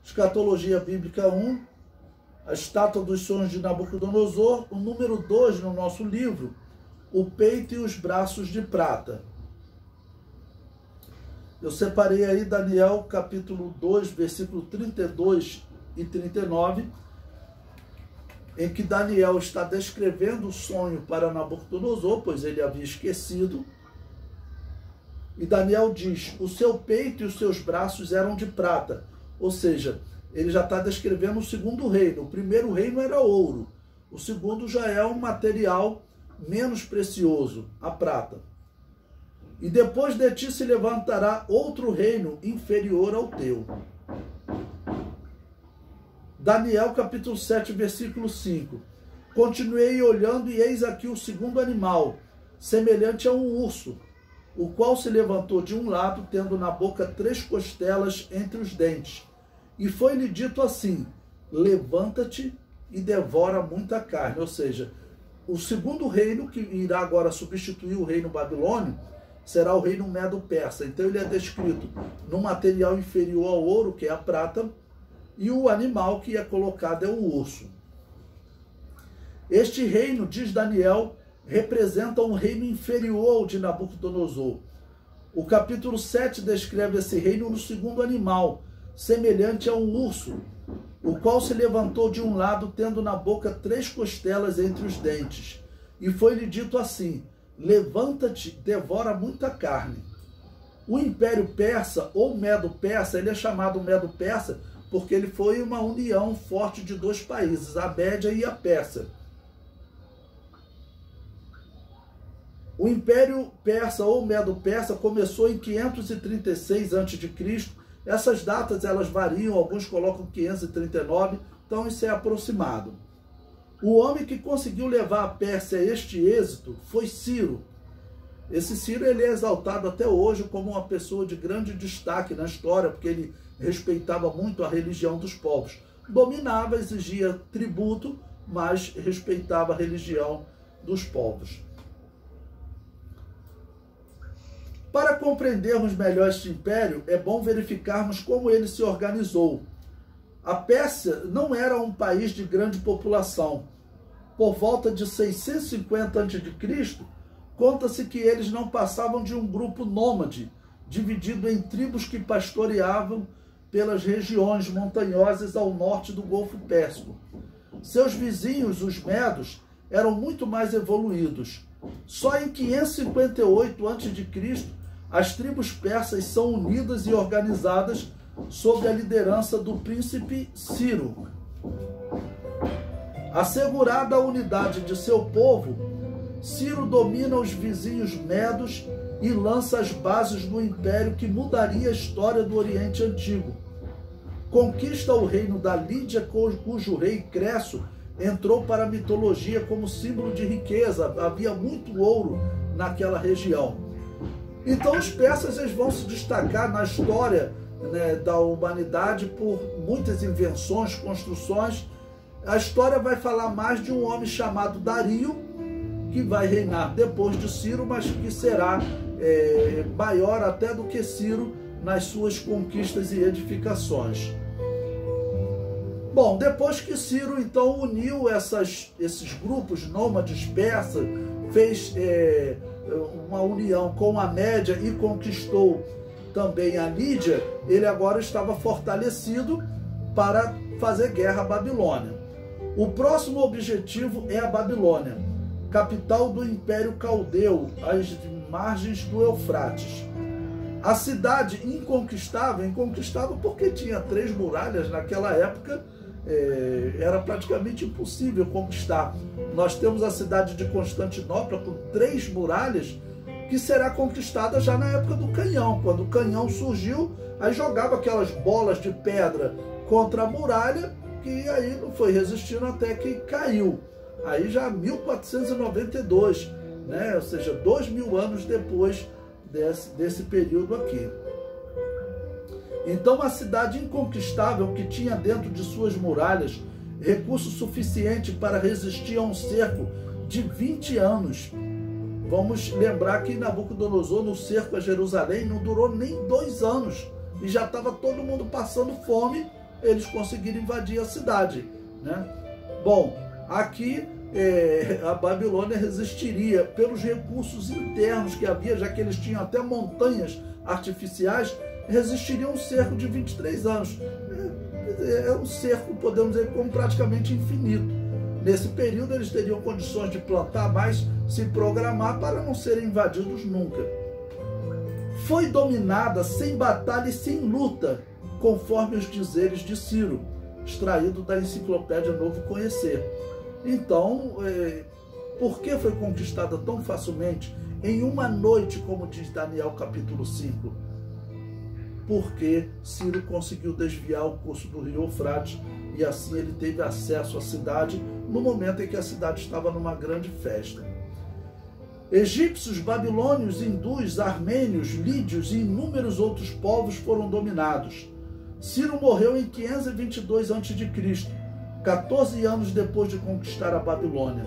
Escatologia Bíblica 1, a estátua dos sonhos de Nabucodonosor, o número 2 no nosso livro, o peito e os braços de prata. Eu separei aí Daniel capítulo 2, versículo 32 e 39, em que Daniel está descrevendo o sonho para Nabucodonosor, pois ele havia esquecido. E Daniel diz, o seu peito e os seus braços eram de prata. Ou seja, ele já está descrevendo o segundo reino. O primeiro reino era ouro. O segundo já é um material menos precioso, a prata. E depois de ti se levantará outro reino inferior ao teu. Daniel capítulo 7, versículo 5. Continuei olhando e eis aqui o segundo animal, semelhante a um urso, o qual se levantou de um lado, tendo na boca 3 costelas entre os dentes. E foi-lhe dito assim, levanta-te e devora muita carne. Ou seja, o segundo reino, que irá agora substituir o reino babilônio, será o reino medo-persa. Então ele é descrito no material inferior ao ouro, que é a prata, e o animal que é colocado é o urso. Este reino, diz Daniel, representa um reino inferior ao de Nabucodonosor. O capítulo 7 descreve esse reino no segundo animal, semelhante a um urso, o qual se levantou de um lado, tendo na boca 3 costelas entre os dentes. E foi-lhe dito assim, levanta-te, devora muita carne. O Império Persa, ou Medo-Persa, ele é chamado Medo-Persa porque ele foi uma união forte de 2 países, a Média e a Pérsia. O Império Persa, ou Medo-Persa, começou em 536 a.C. Essas datas elas variam, alguns colocam 539, então isso é aproximado. O homem que conseguiu levar a Pérsia a este êxito foi Ciro. Esse Ciro ele é exaltado até hoje como uma pessoa de grande destaque na história, porque ele respeitava muito a religião dos povos. Dominava, exigia tributo, mas respeitava a religião dos povos. Para compreendermos melhor este império, é bom verificarmos como ele se organizou. A Pérsia não era um país de grande população. Por volta de 650 a.C., conta-se que eles não passavam de um grupo nômade, dividido em tribos que pastoreavam pelas regiões montanhosas ao norte do Golfo Pérsico. Seus vizinhos, os medos, eram muito mais evoluídos. Só em 558 a.C., as tribos persas são unidas e organizadas sob a liderança do príncipe Ciro. Assegurada a unidade de seu povo, Ciro domina os vizinhos medos e lança as bases do império que mudaria a história do Oriente Antigo. Conquista o reino da Lídia, cujo rei Cresso entrou para a mitologia como símbolo de riqueza. Havia muito ouro naquela região. Então os persas eles vão se destacar na história, né, da humanidade por muitas invenções, construções. A história vai falar mais de um homem chamado Dario, que vai reinar depois de Ciro, mas que será maior até do que Ciro nas suas conquistas e edificações. Bom, depois que Ciro então uniu esses grupos nômades persas, fez uma união com a Média e conquistou também a Lídia, ele agora estava fortalecido para fazer guerra à Babilônia. O próximo objetivo é a Babilônia, capital do Império Caldeu, às margens do Eufrates. A cidade inconquistável porque tinha 3 muralhas naquela época, era praticamente impossível conquistar. Nós temos a cidade de Constantinopla com 3 muralhas, que será conquistada já na época do canhão. Quando o canhão surgiu, aí jogava aquelas bolas de pedra contra a muralha, que aí não foi resistindo até que caiu. Aí já 1492, né? Ou seja, 2000 anos depois desse período aqui. Então a cidade inconquistável, que tinha dentro de suas muralhas recurso suficiente para resistir a um cerco de 20 anos. Vamos lembrar que Nabucodonosor, no cerco a Jerusalém, não durou nem 2 anos. E já estava todo mundo passando fome eles conseguiram invadir a cidade, né? Bom, aqui a Babilônia resistiria pelos recursos internos que havia, já que eles tinham até montanhas artificiais, resistiria um cerco de 23 anos. É um cerco, podemos dizer, como praticamente infinito. Nesse período eles teriam condições de plantar mais, se programar para não serem invadidos nunca. Foi dominada sem batalha e sem luta, conforme os dizeres de Ciro, extraído da enciclopédia Novo Conhecer. Então, por que foi conquistada tão facilmente em uma noite, como diz Daniel capítulo 5? Porque Ciro conseguiu desviar o curso do rio Eufrates e assim ele teve acesso à cidade no momento em que a cidade estava numa grande festa. Egípcios, babilônios, hindus, armênios, lídios e inúmeros outros povos foram dominados. Ciro morreu em 522 a.C., 14 anos depois de conquistar a Babilônia.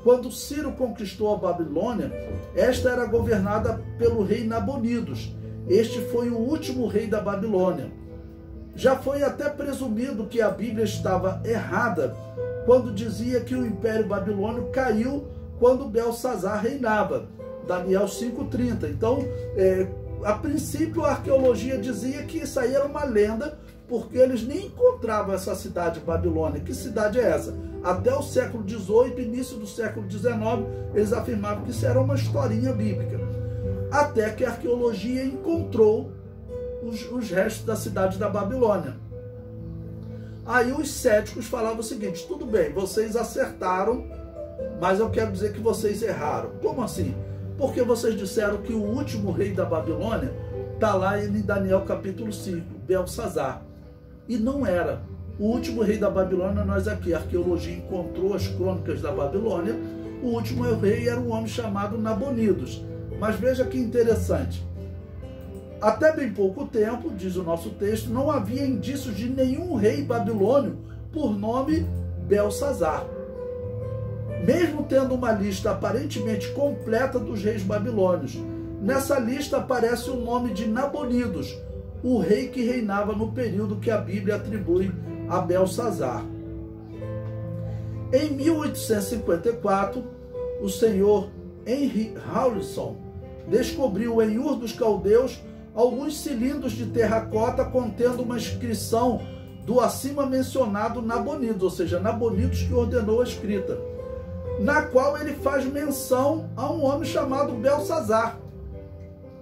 Quando Ciro conquistou a Babilônia, esta era governada pelo rei Nabonidos. Este foi o último rei da Babilônia. Já foi até presumido que a Bíblia estava errada quando dizia que o Império Babilônio caiu quando Belsazar reinava, Daniel 5:30. Então, a princípio, a arqueologia dizia que isso aí era uma lenda, porque eles nem encontravam essa cidade Babilônia. Que cidade é essa? Até o século XVIII, início do século XIX, eles afirmavam que isso era uma historinha bíblica. Até que a arqueologia encontrou os restos da cidade da Babilônia. Aí os céticos falavam o seguinte: tudo bem, vocês acertaram, mas eu quero dizer que vocês erraram. Como assim? Porque vocês disseram que o último rei da Babilônia está lá em Daniel capítulo 5, Belsazar. E não era. O último rei da Babilônia, nós aqui, a arqueologia encontrou as crônicas da Babilônia, o último rei era um homem chamado Nabonidos. Mas veja que interessante. Até bem pouco tempo, diz o nosso texto, não havia indícios de nenhum rei babilônio por nome Belsazar. Mesmo tendo uma lista aparentemente completa dos reis babilônios, nessa lista aparece o nome de Nabonidos, o rei que reinava no período que a Bíblia atribui a Belsazar. Em 1854, o senhor Henry Rawlinson descobriu em Ur dos Caldeus alguns cilindros de terracota contendo uma inscrição do acima mencionado Nabonidos, ou seja, Nabonidos que ordenou a escrita, na qual ele faz menção a um homem chamado Belsazar,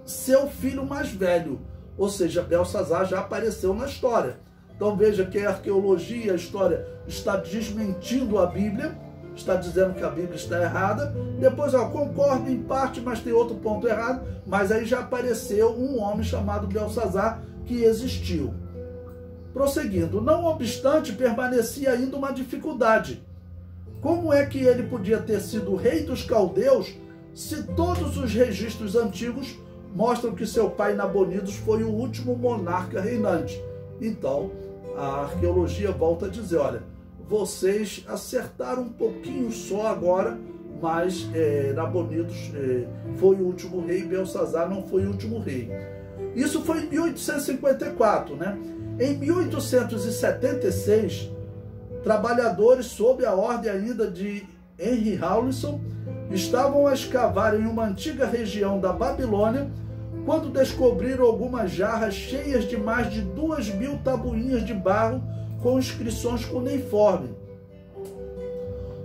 seu filho mais velho. Ou seja, Belsazar já apareceu na história. Então veja que a arqueologia, a história, está desmentindo a Bíblia, está dizendo que a Bíblia está errada. Depois, concordo em parte, mas tem outro ponto errado. Mas aí já apareceu um homem chamado Belsazar que existiu. Prosseguindo, não obstante, permanecia ainda uma dificuldade. Como é que ele podia ter sido rei dos caldeus se todos os registros antigos mostram que seu pai Nabonidos foi o último monarca reinante? Então, a arqueologia volta a dizer, olha, vocês acertaram um pouquinho só agora, mas Nabonidos foi o último rei, Belsazar não foi o último rei. Isso foi em 1854, né? Em 1876, trabalhadores, sob a ordem ainda de Henry Rawlinson, estavam a escavar em uma antiga região da Babilônia, quando descobriram algumas jarras cheias de mais de 2.000 tabuinhas de barro com inscrições cuneiforme.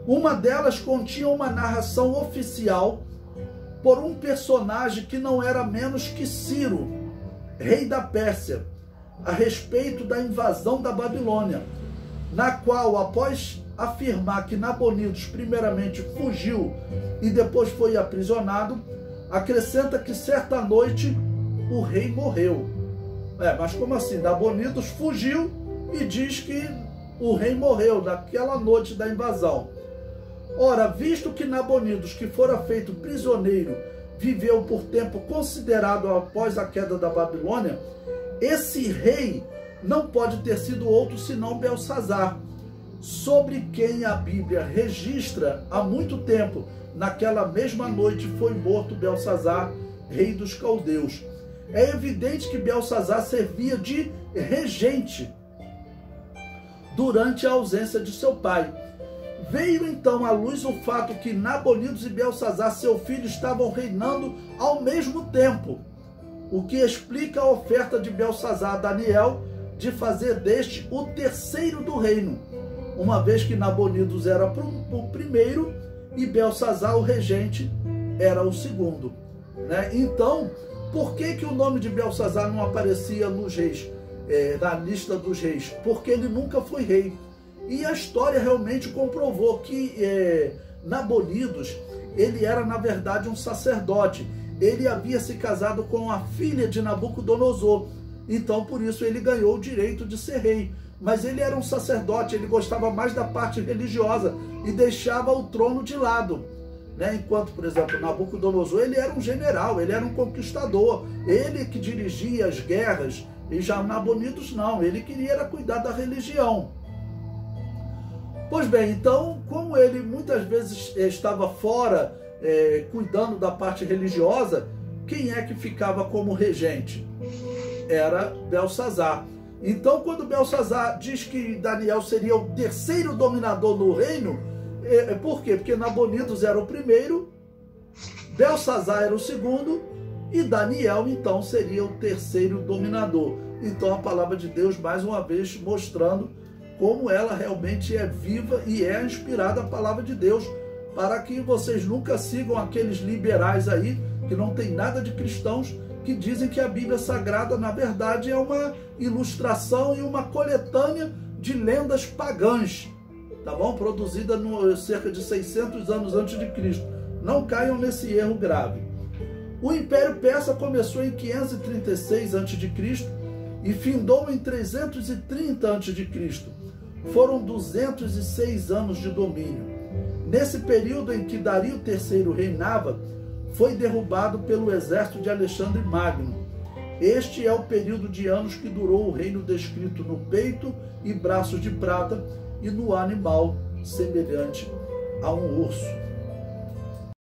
Uma delas continha uma narração oficial por um personagem que não era menos que Ciro, rei da Pérsia, a respeito da invasão da Babilônia, na qual, após afirmar que Nabonidos primeiramente fugiu e depois foi aprisionado, acrescenta que certa noite o rei morreu. Mas como assim? Nabonidos fugiu e diz que o rei morreu naquela noite da invasão. Ora, visto que Nabonidos, que fora feito prisioneiro, viveu por tempo considerado após a queda da Babilônia, esse rei não pode ter sido outro senão Belsazar, sobre quem a Bíblia registra há muito tempo. Naquela mesma noite foi morto Belsazar, rei dos caldeus. É evidente que Belsazar servia de regente durante a ausência de seu pai. Veio então à luz o fato que Nabonidos e Belsazar, seu filho, estavam reinando ao mesmo tempo, o que explica a oferta de Belsazar a Daniel de fazer deste o terceiro do reino, uma vez que Nabonidos era o primeiro e Belsazar, o regente, era o segundo. Então, por que o nome de Belsazar não aparecia nos reis, na lista dos reis? Porque ele nunca foi rei. E a história realmente comprovou que Nabonidos, ele era na verdade um sacerdote. Ele havia se casado com a filha de Nabucodonosor. Então por isso ele ganhou o direito de ser rei. Mas ele era um sacerdote, ele gostava mais da parte religiosa e deixava o trono de lado. Enquanto, por exemplo, Nabucodonosor, ele era um general, ele era um conquistador, ele que dirigia as guerras. E já Nabonidos não, ele queria era cuidar da religião. Pois bem, então, como ele muitas vezes estava fora, cuidando da parte religiosa, quem é que ficava como regente? Era Belsazar. Então, quando Belsazar diz que Daniel seria o terceiro dominador no reino, por quê? Porque Nabonidos era o primeiro, Belsazar era o segundo, e Daniel, então, seria o terceiro dominador. Então, a palavra de Deus, mais uma vez, mostrando como ela realmente é viva e é inspirada a palavra de Deus, para que vocês nunca sigam aqueles liberais aí, que não tem nada de cristãos, que dizem que a Bíblia Sagrada, na verdade, é uma ilustração e uma coletânea de lendas pagãs, tá bom? Produzida cerca de 600 anos antes de Cristo. Não caiam nesse erro grave. O Império Persa começou em 536 a.C. e findou em 330 a.C. Foram 206 anos de domínio. Nesse período em que Dario III reinava, foi derrubado pelo exército de Alexandre Magno. Este é o período de anos que durou o reino descrito no peito e braços de prata e no animal semelhante a um urso.